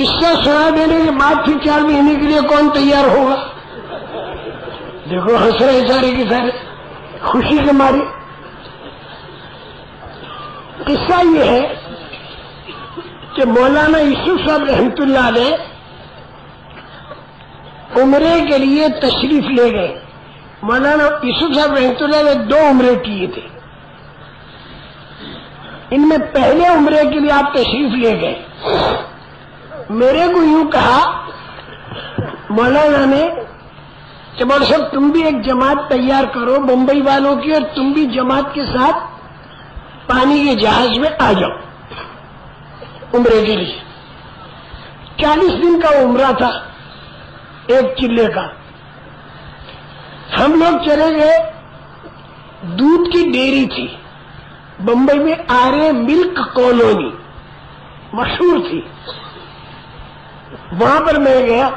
قصہ سنا دینے کے بعد پھر 4 مہینے کے لیے کون تیار ہوگا؟ دیکھو ہنس رہے سارے کے سارے خوشی کے مارے۔ قصہ یہ ہے کہ مولانا یوسف صاحب رحمۃ اللہ علیہ عمرے کے لیے تشریف لے گئے۔ مولانا یوسف صاحب رحمۃ اللہ علیہ 2 عمرے کیے تھے۔ ان میں پہلے عمرے کے لیے آپ تشریف لے گئے۔ میرے کو یوں کہا مولانا نے کہ مولوی صاحب تم بھی ایک جماعت تیار کرو بمبئی والوں کی، اور تم بھی جماعت کے ساتھ پانی کے جہاز میں آ جاؤ عمرے کے لیے۔ 40 دن کا عمرہ تھا، 1 چلے کا۔ ہم لوگ چلے گئے، دودھ کی ڈیری تھی بمبئی میں، آرے ملک کالونی مشہور تھی، وہاں پر میں گیا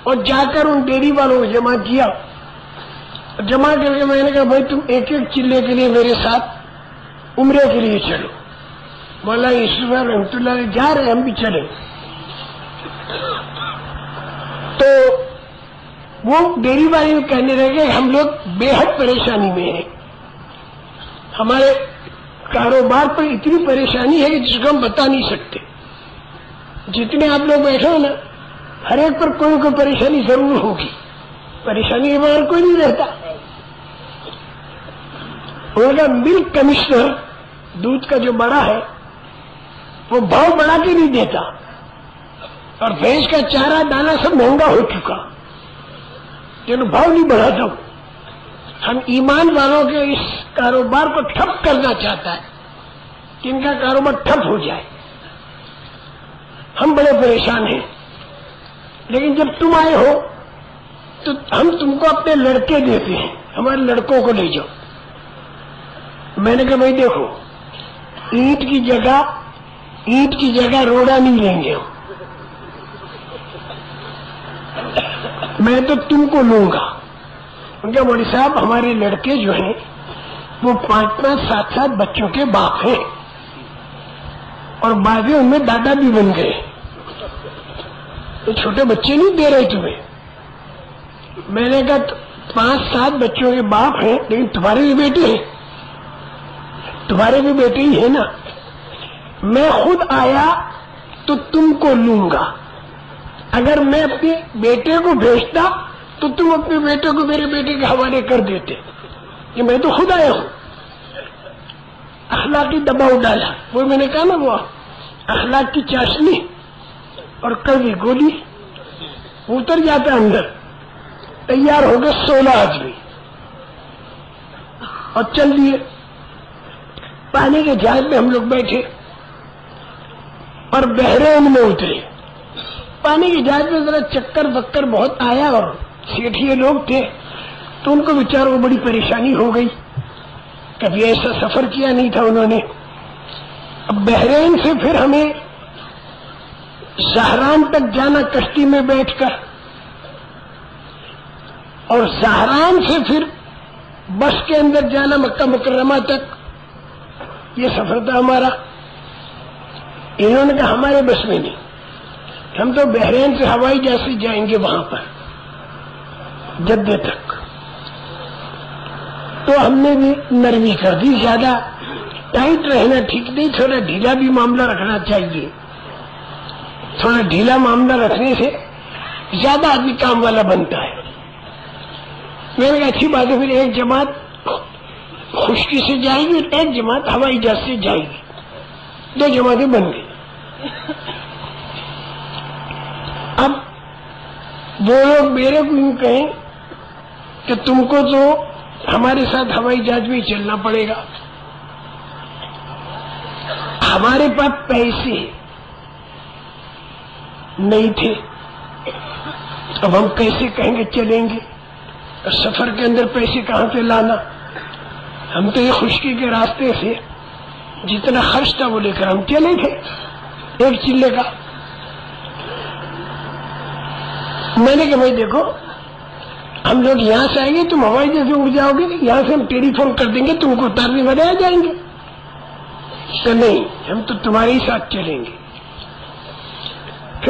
اور جا کر ان ڈیری والوں کو جمع کیا۔ جمع کر کے میں نے کہا بھائی تم 1 چلے کے لیے میرے ساتھ عمرے کے لیے چلو۔ مولانا یوسف رحمۃ اللہ علیہ جا رہے، ہم بھی چلے۔ تو وہ ڈیری والے کہنے لگے ہم لوگ بے حد پریشانی میں ہیں، ہمارے کاروبار پر اتنی پریشانی ہے کہ جس کو ہم بتا نہیں سکتے۔ جتنے آپ لوگ بیٹھے ہو نا، ہر ایک پر کوئی کوئی پریشانی ضرور ہوگی، پریشانی کے بغیر کوئی نہیں رہتا۔ ان کا ملک کمشنر دودھ کا جو بڑا ہے وہ بھاؤ بڑھا کے نہیں دیتا، اور بھینس کا چارہ دانا سب مہنگا ہو چکا، لیکن بھاؤ نہیں بڑھاتا۔ ہم ایمان والوں کے اس کاروبار کو ٹھپ کرنا چاہتا ہے کہ ان کا کاروبار ٹھپ ہو جائے۔ ہم بڑے پریشان ہیں، لیکن جب تم آئے ہو تو ہم تم کو اپنے لڑکے دیتے ہیں، ہمارے لڑکوں کو لے جاؤ۔ میں نے کہا بھائی دیکھو، اینٹ کی جگہ روڑا نہیں لیں گے ہم، میں تو تم کو لوں گا۔ ان کا مولوی صاحب ہمارے لڑکے جو ہیں وہ 5-5 7-7 بچوں کے باپ ہیں، اور بعض ان میں دادا بھی بن گئے، تو چھوٹے بچے نہیں دے رہے تمہیں۔ میں نے کہا 5-7 بچوں کے باپ ہیں، لیکن تمہارے بھی بیٹے ہیں، تمہارے بھی بیٹے ہی ہیں نا۔ میں خود آیا تو تم کو لوں گا، اگر میں اپنے بیٹے کو بھیجتا تو تم اپنے بیٹے کو میرے بیٹے کے حوالے کر دیتے، کہ میں تو خود آیا ہوں۔ اخلاقی دباؤ ڈالا، وہ میں نے کہا نا، وہ اخلاق کی چاشنی اور کڑوی گولی اتر جاتا اندر۔ تیار ہو گئے 16 آدمی اور چل دیے۔ پانی کے جہاز میں ہم لوگ بیٹھے اور بحرین میں اترے۔ پانی کے جہاز میں ذرا چکر بکر بہت آیا، اور سیٹھیے لوگ تھے تو ان کو بیچاروں کو بڑی پریشانی ہو گئی، کبھی ایسا سفر کیا نہیں تھا انہوں نے۔ اب بحرین سے پھر ہمیں زہران تک جانا کشتی میں بیٹھ کر، اور زہران سے پھر بس کے اندر جانا مکہ مکرمہ تک، یہ سفر تھا ہمارا۔ انہوں نے کہا ہمارے بس میں نہیں، ہم تو بحرین سے ہوائی جہاز سے جائیں گے وہاں پر جدے تک۔ تو ہم نے بھی نرمی کر دی، زیادہ ٹائٹ رہنا ٹھیک نہیں، تھوڑا ڈھیلا بھی معاملہ رکھنا چاہیے۔ تھوڑا ڈھیلا معاملہ رکھنے سے زیادہ آدمی کام والا بنتا ہے۔ میں نے کہا اچھی بات ہے، پھر ایک جماعت خشکی سے جائے گی اور ایک جماعت ہوائی جہاز سے جائے گی، 2 جماعتیں بن گئی۔ اب وہ لوگ میرے کو یوں کہیں کہ تم کو تو ہمارے ساتھ ہوائی جہاز میں ہی چلنا پڑے گا، ہمارے پاس پیسے نہیں تھے، اب ہم کیسے کہیں گے چلیں گے، اور سفر کے اندر پیسے کہاں سے لانا؟ ہم تو یہ خشکی کے راستے سے جتنا خرچ تھا وہ لے کر ہم چلے تھے 1 چلے کا۔ میں نے کہا بھائی دیکھو، ہم لوگ یہاں سے آئیں گے، تم ہوائی جہاز سے اڑ جاؤ گے، یہاں سے ہم ٹیلی فون کر دیں گے، تم کو اتارنے والے آ جائیں گے۔ کہ نہیں، ہم تو تمہارے ہی ساتھ چلیں گے۔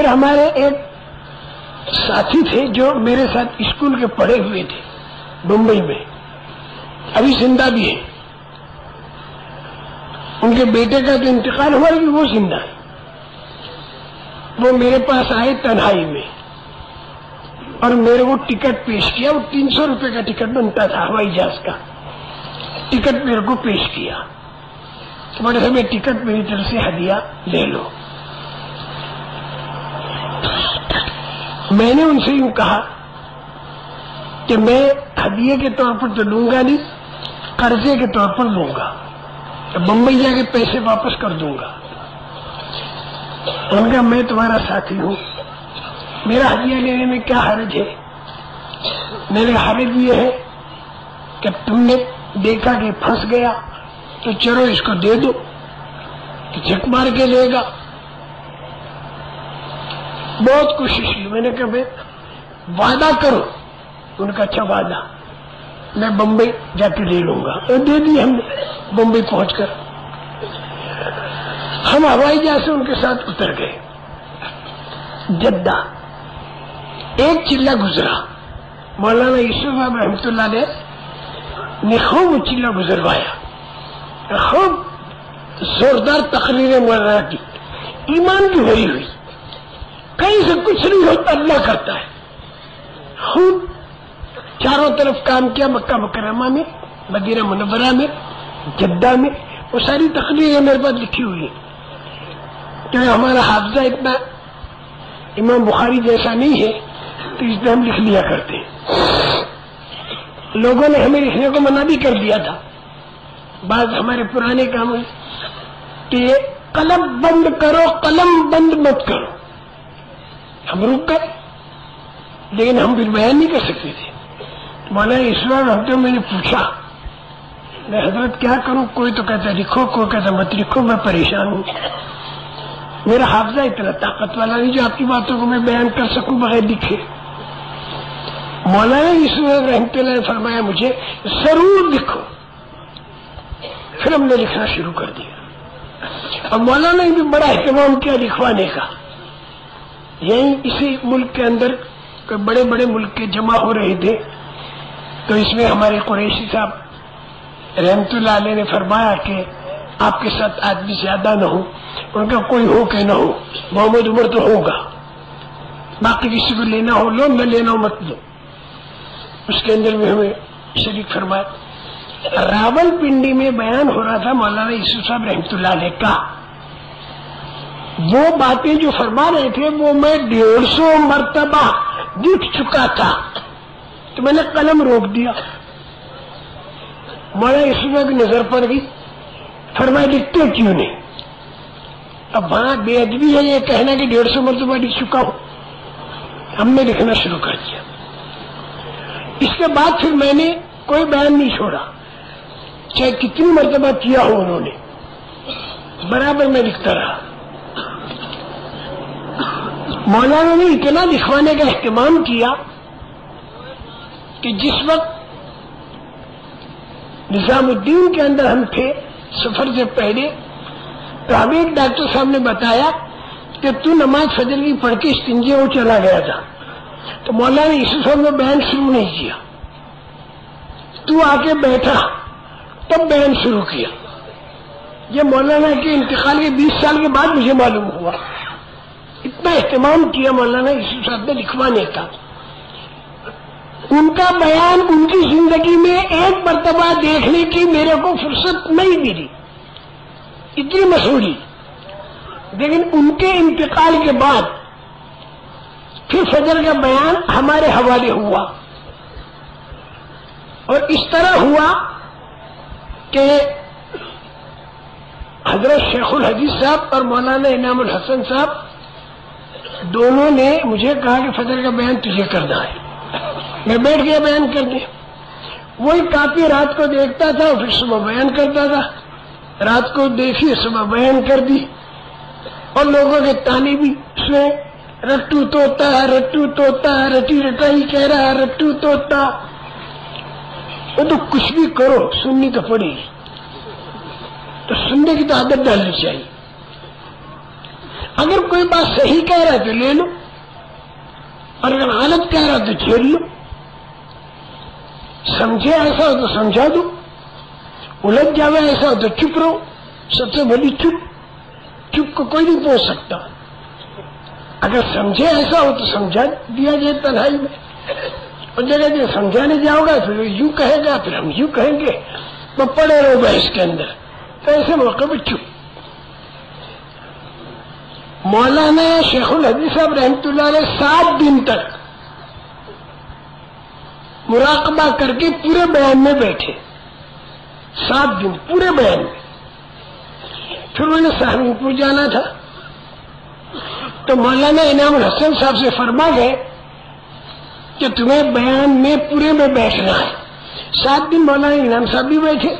پھر ہمارے ایک ساتھی تھے جو میرے ساتھ اسکول کے پڑھے ہوئے تھے بمبئی میں، ابھی زندہ بھی ہیں، ان کے بیٹے کا تو انتقال ہوا کہ وہ زندہ ہے، وہ میرے پاس آئے تنہائی میں اور میرے کو ٹکٹ پیش کیا، وہ 300 روپے کا ٹکٹ بنتا تھا ہوائی جہاز کا، ٹکٹ میرے کو پیش کیا، بڑے سے میں ٹکٹ میری طرف سے ہدیہ لے لو۔ میں نے ان سے یوں کہا کہ میں ہدیے کے طور پر تو لوں گا نہیں، قرضے کے طور پر لوں گا، بمبئی جا کے پیسے واپس کر دوں گا۔ ان کا میں تمہارا ساتھی ہوں، میرا ہدیہ لینے میں کیا حرج ہے؟ میرے حرج یہ ہے کہ تم نے دیکھا کہ پھنس گیا تو چلو اس کو دے دو، جھک مار کے لے گا۔ بہت کوشش کی، میں نے کہا بھائی وعدہ کرو، ان کا اچھا وعدہ، میں بمبئی جا کے لے لوں گا، اور دے دی ہم نے۔ بمبئی پہنچ کر ہم ہوائی جہاز سے ان کے ساتھ اتر گئے جدہ۔ ایک چلہ گزرا، مولانا یوسف صاحب رحمۃ اللہ علیہ نے خوب وہ چلہ گزروایا، خوب زوردار تقریریں مولانا کی، ایمان کی بھری ہوئی، کہیں سے کچھ نہیں ہوتا، اللہ کرتا ہے۔ خوب چاروں طرف کام کیا، مکہ مکرمہ میں، مدینہ منورہ میں، جدہ میں، وہ ساری تقریریں میرے پاس لکھی ہوئی ہیں، کیونکہ ہمارا حافظہ اتنا امام بخاری جیسا نہیں ہے تو اس میں ہم لکھ لیا کرتے ہیں۔ لوگوں نے ہمیں لکھنے کو منع بھی کر دیا تھا، بعض ہمارے پرانے کاموں کہ قلم بند کرو، قلم بند مت کرو۔ ہم رک گئے، لیکن ہم پھر بیان نہیں کر سکتے تھے۔ مولانا اسلام ہفتے میں نے پوچھا، میں حضرت کیا کروں؟ کوئی تو کہتا لکھو، کوئی کہتا مت لکھو، میں پریشان ہوں، میرا حافظہ اتنا طاقت والا نہیں جو آپ کی باتوں کو میں بیان کر سکوں بغیر لکھے۔ مولانا اسلام رحمۃ اللہ نے فرمایا مجھے ضرور لکھو۔ پھر ہم نے لکھنا شروع کر دیا، اور مولانا نے بھی بڑا اہتمام کیا لکھوانے کا۔ یہیں اسی ملک کے اندر کوئی بڑے بڑے ملک کے جمع ہو رہے تھے، تو اس میں ہمارے قریشی صاحب رحمت اللہ علیہ نے فرمایا کہ آپ کے ساتھ آدمی زیادہ نہ ہو، ان کا کوئی ہو کہ نہ ہو، محمد عمر تو ہوگا، باقی کسی کو لینا ہو لو، نہ لینا ہو مت لو۔ اس کے اندر بھی ہمیں شریک فرمایا۔ راول پنڈی میں بیان ہو رہا تھا مولانا یوسف صاحب رحمت اللہ علیہ کا، وہ باتیں جو فرما رہے تھے وہ میں 150 مرتبہ دیکھ چکا تھا، تو میں نے قلم روک دیا۔ مولانا یوسف صاحب کی نظر پڑ گئی، فرمایا لکھتے کیوں نہیں؟ اب وہاں بے ادبی ہے یہ کہنا کہ 150 مرتبہ لکھ چکا ہوں۔ ہم نے لکھنا شروع کر دیا۔ اس کے بعد پھر میں نے کوئی بیان نہیں چھوڑا، چاہے کتنی مرتبہ کیا ہو انہوں نے، برابر میں لکھتا رہا۔ مولانا نے اتنا لکھوانے کا اہتمام کیا کہ جس وقت نظام الدین کے اندر ہم تھے سفر سے پہلے، تو ہمیں ایک ڈاکٹر صاحب نے بتایا کہ تو نماز فجر کی پڑھ کے استنجے وہ چلا گیا تھا، تو مولانا یوسف صاحب نے بیان شروع نہیں کیا، تو آ کے بیٹھا تب بیان شروع کیا۔ یہ مولانا کے انتقال کے 20 سال کے بعد مجھے معلوم ہوا، اتنا اہتمام کیا مولانا یوسف صاحب نے لکھوانے کا۔ ان کا بیان ان کی زندگی میں ایک مرتبہ دیکھنے کی میرے کو فرصت نہیں ملی، اتنی مشہوری، لیکن ان کے انتقال کے بعد پھر فجر کا بیان ہمارے حوالے ہوا، اور اس طرح ہوا کہ حضرت شیخ الحدیث صاحب اور مولانا انعام الحسن صاحب دونوں نے مجھے کہا کہ فجر کا بیان تجھے کرنا ہے۔ میں بیٹھ گیا بیان کرنے، وہی کاپی رات کو دیکھتا تھا پھر صبح بیان کرتا تھا، رات کو دیکھی صبح بیان کر دی، اور لوگوں کے تانے بھی سنے، رٹو توتا ہے، رٹو توتا ہے، رٹی رٹائی کہہ رہا ہے، رٹو توتا۔ وہ تو کچھ بھی کرو سننی تو پڑے گی، تو سننے کی تو عادت ڈالنی چاہیے۔ اگر کوئی بات صحیح کہہ رہا ہے تو لے لو، اور اگر غلط کہہ رہا ہے تو جھیل لو. سمجھے ایسا ہو تو سمجھا دو، الجھ جاوے ایسا ہو تو چپ رہو. سب سے بڑی چپ کو کوئی نہیں پہنچ سکتا. اگر سمجھے ایسا ہو تو سمجھا دیا جائے تنہائی میں، اور جگہ جگہ سمجھانے جاؤ گا پھر یوں کہے گا پھر ہم یوں کہیں گے تو پڑے رہو بحث کے اندر. تو ایسے موقع پہ چپ. مولانا شیخ الحدیث صاحب رحمۃ اللہ علیہ 7 دن تک مراقبہ کر کے پورے بیان میں بیٹھے. 7 دن پورے بیان میں. پھر انہوں نے سہارنپور جانا تھا تو مولانا انعام الحسن صاحب سے فرما گئے کہ تمہیں بیان میں پورے میں بیٹھنا ہے. 7 دن مولانا انعام صاحب بھی بیٹھے،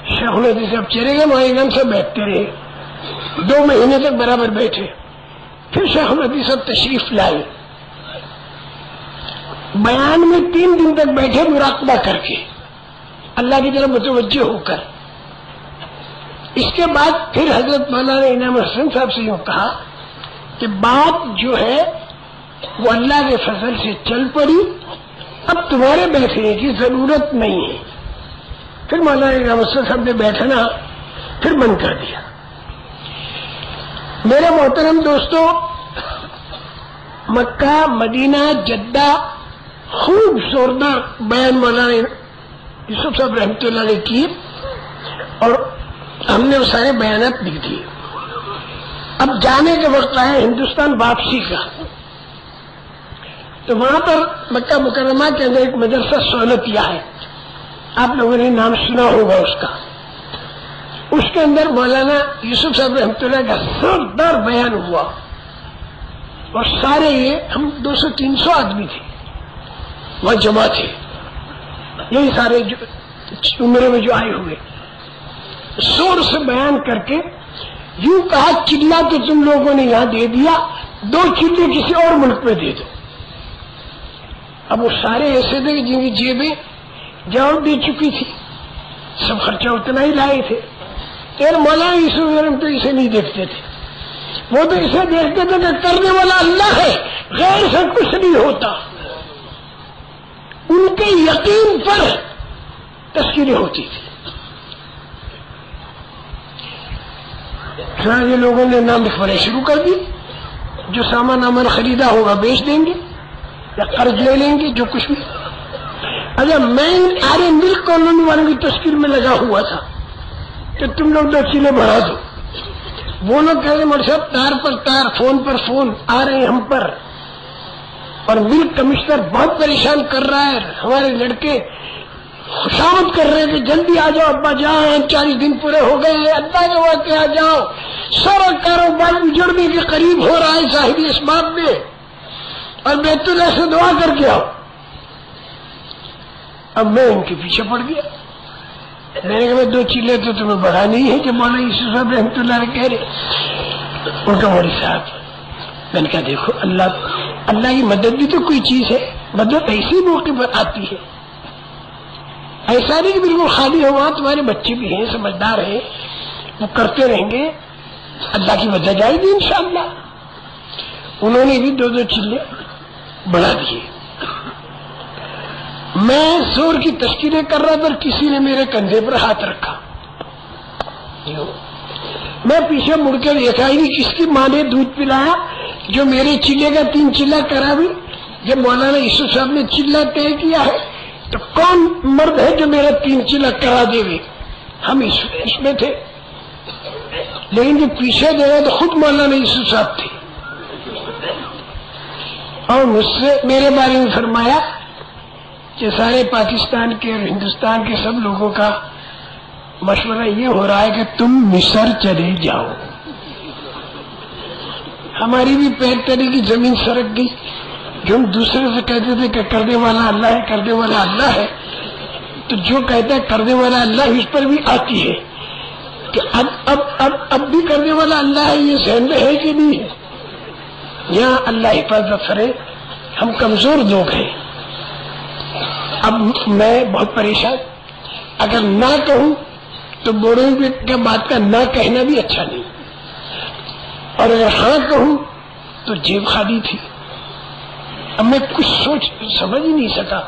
شیخ الحدیث صاحب چلے گئے، مولانا انعام صاحب بیٹھتے رہے. 2 مہینے تک برابر بیٹھے. پھر شیخ الحدیث صاحب تشریف لائے. بیان میں 3 دن تک بیٹھے مراقبہ کر کے اللہ کی طرف متوجہ ہو کر. اس کے بعد پھر حضرت مولانا انعام الحسن صاحب سے یوں کہا کہ بات جو ہے وہ اللہ کے فضل سے چل پڑی، اب تمہارے بیٹھنے کی ضرورت نہیں ہے. پھر مولانا انعام الحسن صاحب نے بیٹھنا پھر بند کر دیا. میرے محترم دوستو، مکہ، مدینہ، جدہ خوب زوردار بیان مولانا یوسف صاحب رحمۃ اللہ علیہ کی، اور ہم نے وہ سارے بیانات لکھ دیے. اب جانے کے وقت آئے ہندوستان واپسی کا، تو وہاں پر مکہ مکرمہ کے اندر ایک مدرسہ سہولتیہ ہے، آپ لوگوں نے نام سنا ہوگا اس کا. اس کے اندر مولانا یوسف صاحب رحمۃ اللہ کا زوردار بیان ہوا، اور سارے یہ ہم 200-300 آدمی تھے وہاں جمع تھے، یہی سارے عمرے میں جو آئے ہوئے. زور سے بیان کر کے یوں کہا چلہ تو تم لوگوں نے یہاں دے دیا، 2 چلے کسی اور ملک میں دے دو. اب وہ سارے ایسے تھے کہ جن کی جیبیں جواب دے چکی تھی، سب خرچہ اتنا ہی لائے تھے. تیرے مولانا یوسف تو اسے نہیں دیکھتے تھے، وہ تو اسے دیکھتے تھے کہ کرنے والا اللہ ہے، غیر سے کچھ نہیں ہوتا. ان کے یقین پر تذکیریں ہوتی تھی. یہ لوگوں نے نام لکھوانے شروع کر دی، جو سامان امن خریدا ہوگا بیچ دیں گے یا قرض لے لیں گے، جو کچھ بھی. اچھا، میں آرے ملک کالونی والوں کی تشکیل میں لگا ہوا تھا کہ تم لوگ 2 چیلے بڑھا دو. وہ لوگ کہہ رہے مولوی صاحب تار پر تار، فون پر فون آ رہے ہیں ہم پر، اور ملک کمشنر بہت پریشان کر رہا ہے. ہمارے لڑکے خوشامد کر رہے ہیں کہ جلدی آ جاؤ ابا جان، 40 دن پورے ہو گئے ہیں، اللہ کے واقع آ جاؤ. سارا کاروبار اجڑنے کے قریب ہو رہا ہے ظاہری اسباب میں، اور بیت اللہ سے دعا کر کے آؤ. اب میں ان کے پیچھے پڑ گیا. میں نے کہا 2 چیلے تو تمہیں بڑھا نہیں ہے کہ مولانا یوسف صاحب رحمۃ اللہ علیہ کہہ رہے. ان کا مولوی صاحب، میں نے کہا دیکھو اللہ کی مدد بھی تو کوئی چیز ہے، مدد ایسی موقع پر آتی ہے، ایسا نہیں کہ بالکل خالی ہو. وہاں تمہارے بچے بھی ہیں، سمجھدار ہیں، وہ کرتے رہیں گے، اللہ کی مدد آئے گی انشاءاللہ. انہوں نے بھی 2 چلے بڑھا دیے. میں زور کی تشکیلیں کر رہا تھا، کسی نے میرے کندھے پر ہاتھ رکھا. میں پیچھے مڑ کے دیکھا ہی نہیں کس کی ماں نے دودھ پلایا جو میرے چلے کا 3 چلہ کرا بھی. جب مولانا یوسف صاحب نے چلہ طے کیا ہے تو کون مرد ہے جو میرا 3 چلہ کرا دے گے؟ ہم اس میں تھے. لیکن جو پیچھے دے رہے تو خود مولانا یوسف صاحب تھے، اور مجھ سے میرے بارے میں فرمایا کہ سارے پاکستان کے اور ہندوستان کے سب لوگوں کا مشورہ یہ ہو رہا ہے کہ تم مصر چلے جاؤ. ہماری بھی پیر تلے کی زمین سرک گئی. جو ہم دوسرے سے کہتے تھے کہ کرنے والا اللہ ہے، کرنے والا اللہ ہے، تو جو کہتا ہے کرنے والا اللہ اس پر بھی آتی ہے کہ اب بھی کرنے والا اللہ ہے. یہ ذہن میں ہے کہ نہیں ہے؟ یہاں اللہ حفاظت کرے، ہم کمزور لوگ ہیں. اب میں بہت پریشان، اگر نہ کہوں تو بوڑھوں کے بات کا نہ کہنا بھی اچھا نہیں. اور اگر ہاں کہوں تو جیب خالی تھی. اب میں کچھ سمجھ ہی نہیں سکا.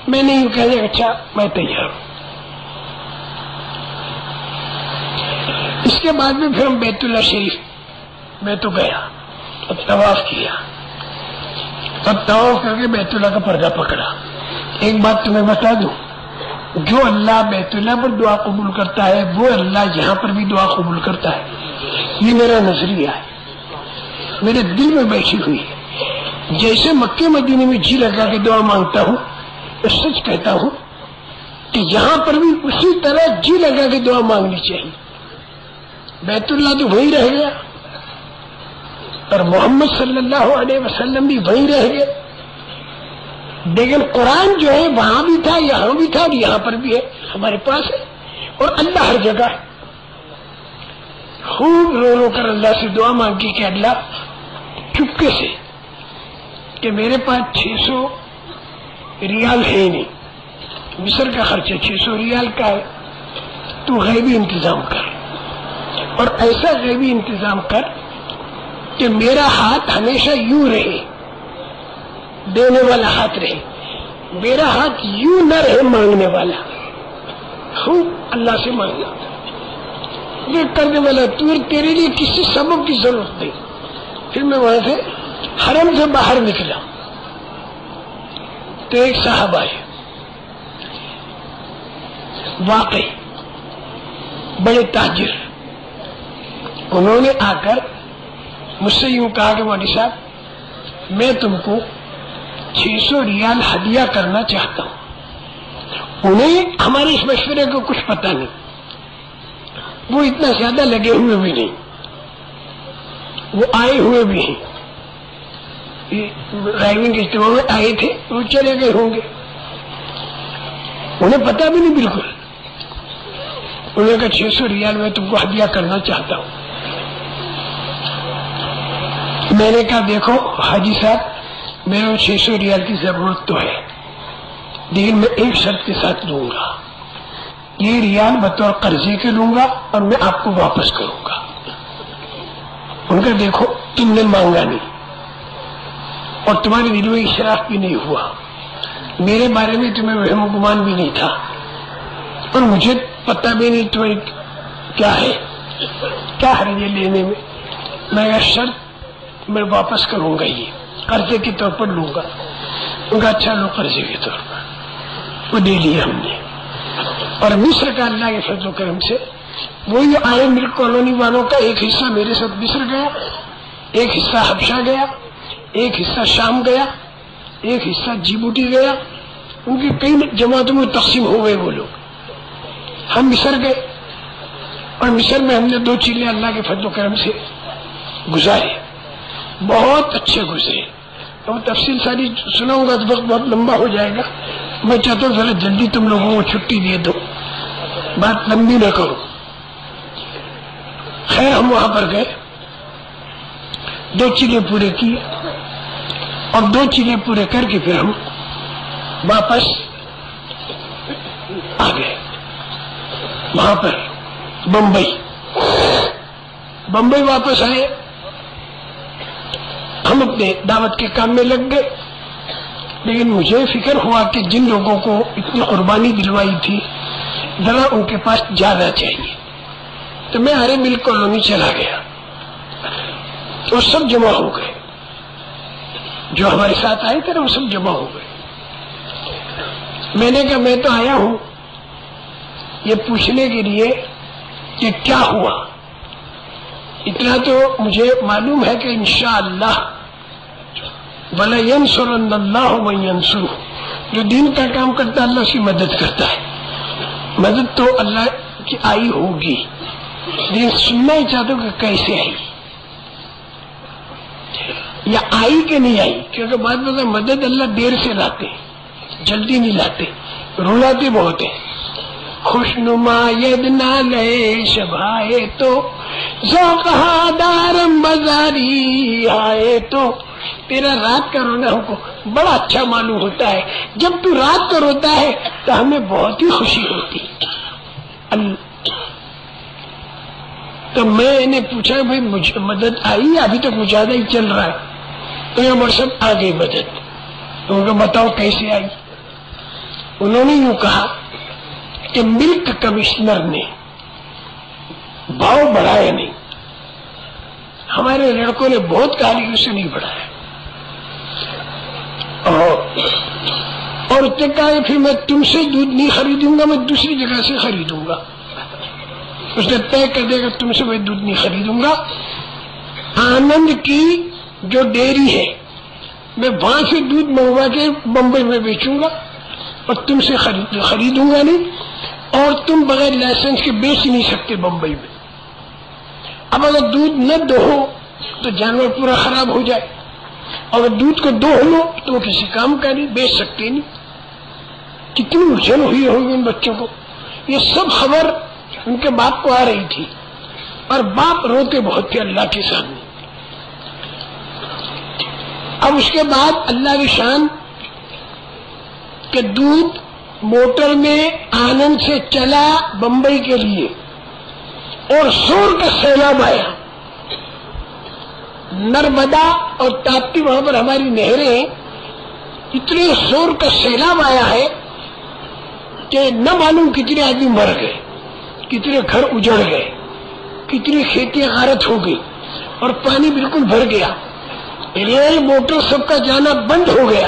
میں نے یوں کہہ دیا اچھا میں تیار ہوں. اس کے بعد میں پھر ہم بیت اللہ شریف میں تو گیا اور طواف کیا. اب طواف کر کے بیت اللہ کا پردہ پکڑا. ایک بات تمہیں بتا دوں، جو اللہ بیت اللہ پر دعا قبول کرتا ہے وہ اللہ یہاں پر بھی دعا قبول کرتا ہے. یہ میرا نظریہ ہے، میرے دل میں بیٹھی ہوئی ہے. جیسے مکے مدینے میں جی لگا کے دعا مانگتا ہوں، سچ کہتا ہوں کہ یہاں پر بھی اسی طرح جی لگا کے دعا مانگنی چاہیے. بیت اللہ تو وہی رہ گیا اور محمد صلی اللہ علیہ وسلم بھی وہی رہ گئے، لیکن قرآن جو ہے وہاں بھی تھا، یہاں بھی تھا اور یہاں پر بھی ہے، ہمارے پاس ہے. اور اللہ ہر جگہ ہے. خوب رو رو کر اللہ سے دعا مانگی کہ اللہ چپکے سے کہ میرے پاس 600 ریال ہے نہیں، مصر کا خرچہ 600 ریال کا ہے، تو غیبی انتظام کر، اور ایسا غیبی انتظام کر کہ میرا ہاتھ ہمیشہ یوں رہے، دینے والا ہاتھ رہے، میرا ہاتھ یوں نہ رہے مانگنے والا. خوب اللہ سے مانگنا، یہ کرنے والا تیرے لیے کسی سبب کی ضرورت نہیں. پھر میں وہاں سے حرم سے باہر نکلا تو ایک صاحب آئے، واقعی بڑے تاجر. انہوں نے آ کر مجھ سے یوں کہا کہ مولوی صاحب میں تم کو 600 ریال ہدیہ کرنا چاہتا ہوں. انہیں ہمارے اس مشورے کو کچھ پتہ نہیں، وہ اتنا زیادہ لگے ہوئے بھی نہیں، وہ آئے ہوئے بھی ہیں، ڈرائیونگ کے اجتماع میں آئے تھے، وہ چلے گئے ہوں گے، انہیں پتہ بھی نہیں بالکل. انہوں نے کہا 600 ریال میں تم کو ہدیہ کرنا چاہتا ہوں. میں نے کہا دیکھو حاجی صاحب میرے 600 ریال کی ضرورت تو ہے، لیکن میں ایک شرط کے ساتھ لوں گا. یہ ریال بطور قرضے کے لوں گا اور میں آپ کو واپس کروں گا. ان کا دیکھو تم نے مانگا نہیں اور تمہارے دل میں اشراف بھی نہیں ہوا، میرے بارے میں تمہیں وہم و گمان بھی نہیں تھا، اور مجھے پتہ بھی نہیں تمہیں کیا ہے، کیا حرج لینے میں. میں شرط میں واپس کروں گا، یہ قرضے کے طور پر لوں گا. ان کا اچھا لو قرضے کے طور پر. وہ دے لیا ہم نے. اور مصر کا اللہ کے فضل و کرم سے وہی آئے ملک کالونی والوں کا ایک حصہ میرے ساتھ مصر گیا، ایک حصہ حبشہ گیا، ایک حصہ شام گیا، ایک حصہ جیبوٹی گیا. ان کی کئی جماعتوں میں تقسیم ہو گئے وہ لوگ. ہم مصر گئے اور مصر میں ہم نے 2 چیلے اللہ کے فضل و کرم سے گزارے، بہت اچھے گزرے. تو تفصیل ساری سناؤں گا تو وقت بہت لمبا ہو جائے گا. میں چاہتا ہوں ذرا جلدی تم لوگوں کو چھٹی دے دو، بات لمبی نہ کرو. خیر ہم وہاں پر گئے، 2 چیلے پورے کیے اور 2 چیلے پورے کر کے پھر ہم واپس آ گئے. وہاں پر بمبئی واپس آئے. ہم اپنے دعوت کے کام میں لگ گئے، لیکن مجھے فکر ہوا کہ جن لوگوں کو اتنی قربانی دلوائی تھی ذرا ان کے پاس جانا چاہیے. تو میں ہرے ملک کالونی چلا گیا تو سب جمع ہو گئے، جو ہمارے ساتھ آئے تھے نا وہ سب جمع ہو گئے. میں نے کہا میں تو آیا ہوں یہ پوچھنے کے لیے کہ کیا ہوا. اتنا تو مجھے معلوم ہے کہ انشاءاللہ وَلَيَنْصُرَنَّ اللَّهُ مَن يَنْصُرُهُ، جو دین کا کام کرتا ہے اللہ اس کی مدد کرتا ہے. مدد تو اللہ کی آئی ہوگی، لیکن سننا ہی چاہتا ہوں کہ کیسے آئی یا آئی کہ نہیں آئی. کیونکہ بعد میں مدد اللہ دیر سے لاتے، جلدی نہیں لاتے، رلاتے بہت ہیں. خوشنما ید نالے شبھائے تو ذوقہ دارم بازاری آئے. تو تیرا رات کا رونا ہم کو بڑا اچھا معلوم ہوتا ہے. جب تو رات کا روتا ہے تو ہمیں بہت ہی خوشی ہوتی. تو میں نے پوچھا بھائی مجھے مدد آئی ابھی تک مجاہدہ ہی چل رہا ہے؟ تو یہ عمر صاحب آ گئی مدد. تو ان کو بتاؤ کیسے آئی؟ انہوں نے یوں کہا کہ ملک کمشنر نے بھاؤ بڑھایا نہیں، ہمارے لڑکوں نے بہت کہا لیکن اسے نہیں بڑھایا، اور اس نے کہا پھر میں تم سے دودھ نہیں خریدوں گا، میں دوسری جگہ سے خریدوں گا. اس نے طے کر دیا کہ تم سے میں دودھ نہیں خریدوں گا، آنند کی جو ڈیری ہے میں وہاں سے دودھ منگوا کے بمبئی میں بیچوں گا اور تم سے خریدوں گا نہیں، اور تم بغیر لائسنس کے بیچ نہیں سکتے بمبئی میں. اب اگر دودھ نہ دوہو تو جانور پورا خراب ہو جائے، اور اگر دودھ کو دوہ لو تو وہ کسی کام کا نہیں، بیچ سکتے نہیں. کتنی الجھن ہوئی ہوگی ان بچوں کو. یہ سب خبر ان کے باپ کو آ رہی تھی اور باپ روتے بہت تھے اللہ کے سامنے. اب اس کے بعد اللہ کی شان کہ دودھ موٹر میں آنند سے چلا بمبئی کے لیے اور زور کا سیلاب آیا. نرمدا اور تاپتی وہاں پر ہماری نہریں، اتنے زور کا سیلاب آیا ہے کہ نہ معلوم کتنے آدمی مر گئے، کتنے گھر اجڑ گئے، کتنی کھیتیاں غارت ہو گئی اور پانی بالکل بھر گیا. ریل موٹر سب کا جانا بند ہو گیا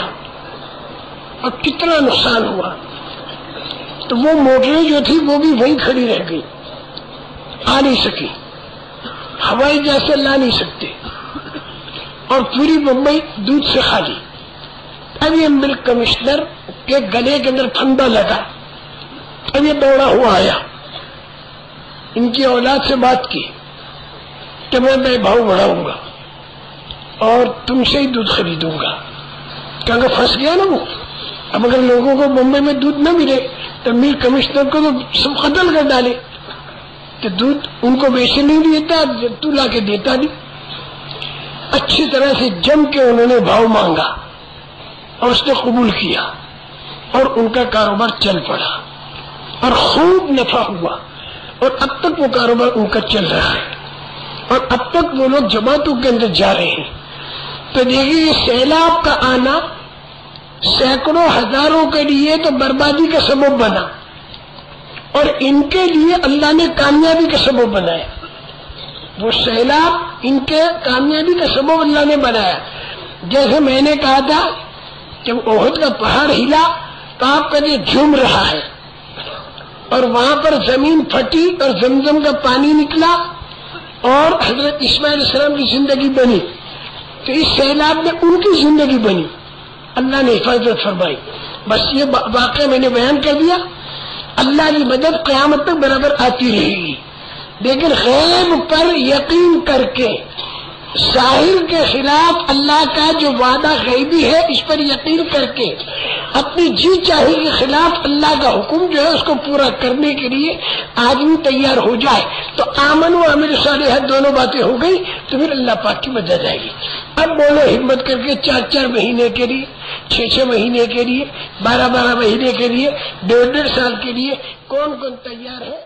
اور کتنا نقصان ہوا. تو وہ موٹریں جو تھی وہ بھی وہیں کھڑی رہ گئی، آ نہیں سکی، ہوائی جہاز سے لا نہیں سکتے، اور پوری بمبئی دودھ سے خالی. اب یہ ملک کمشنر کے گلے کے اندر پھندا لگا. اب یہ دوڑا ہوا آیا، ان کی اولاد سے بات کی کہ میں بھاؤ بڑھاؤں گا اور تم سے ہی دودھ خریدوں گا. کہ اگر پھنس گیا نا وہ، اب اگر لوگوں کو بمبئی میں دودھ نہ ملے تو ملک کمشنر کو تو سب قتل کر ڈالے کہ دودھ ان کو بیچنے نہیں دیتا، تو لا کے دیتا نہیں. اچھی طرح سے جم کے انہوں نے بھاؤ مانگا اور اس نے قبول کیا اور ان کا کاروبار چل پڑا اور خوب نفع ہوا، اور اب تک وہ کاروبار ان کا چل رہا ہے اور اب تک وہ لوگ جماعتوں کے اندر جا رہے ہیں. تو دیکھیے یہ سیلاب کا آنا سینکڑوں ہزاروں کے لیے تو بربادی کا سبب بنا، اور ان کے لیے اللہ نے کامیابی کا سبب بنایا. وہ سیلاب ان کے کامیابی کا سبب اللہ نے بنایا. جیسے میں نے کہا تھا جب احد کا پہاڑ ہلا تو آپ کہتے جھوم رہا ہے، اور وہاں پر زمین پھٹی اور زمزم کا پانی نکلا اور حضرت اسماعیل علیہ السلام کی زندگی بنی. تو اس سیلاب میں ان کی زندگی بنی، اللہ نے حفاظت فرمائی. بس یہ واقعہ میں نے بیان کر دیا. اللہ کی مدد قیامت تک برابر آتی رہے گی، لیکن غیب پر یقین کر کے ظاہر کے خلاف اللہ کا جو وعدہ غیبی ہے اس پر یقین کر کے اپنی جی چاہی کے خلاف اللہ کا حکم جو ہے اس کو پورا کرنے کے لیے آدمی تیار ہو جائے تو آمن و عمل صالحات دونوں باتیں ہو گئی تو پھر اللہ پاک کی مدد آئے گی. اب بولو ہمت کر کے 4 مہینے کے لیے، 6 مہینے کے لیے، 12 مہینے کے لیے، 1.5 سال کے لیے کون تیار ہے؟